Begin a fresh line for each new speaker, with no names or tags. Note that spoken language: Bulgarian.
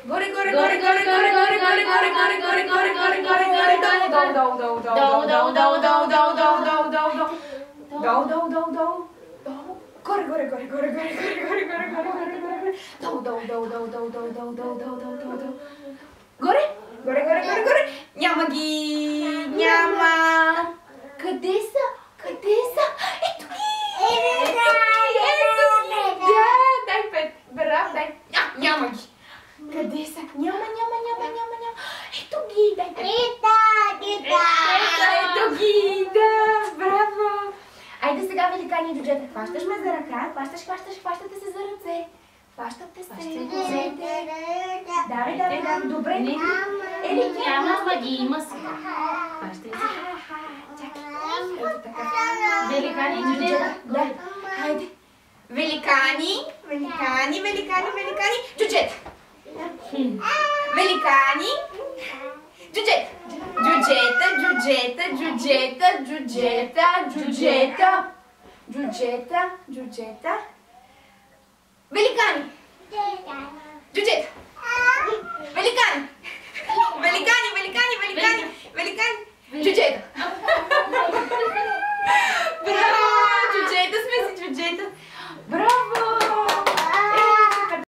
Горе, горе, горе, горе, горе, горе, горе, горе, горе, горе, горе, горе, горе, горе, долу, долу, долу, долу, долу, долу, долу, долу, долу, долу, долу, долу, долу, долу, долу, долу, долу, горе, горе, горе, горе, горе, горе, горе, горе, горе, горе, горе, долу, долу, долу, долу, долу, долу, долу, долу, долу, долу, долу, долу, горе, горе, горе, горе, горе, няма ги, няма. Къде са? Къде са? Ето ги! Ето ги! Да, дай пет. Браво, дай. Няма ги. Къде са? Няма. Ето ги, дай пет. Ето ги, да, браво. Айде сега, великани и джуджета, хващаш ме за ръка, хващате се за ръце. Хващате се. Давай, добре. Ели,
Няма, ма ги има сега. Хващай се.
Чакай. Ето така.
Великани и джуджета.
Да, хайде. Великани, джуджета. Великани, джуджета. Джуджета. Великани.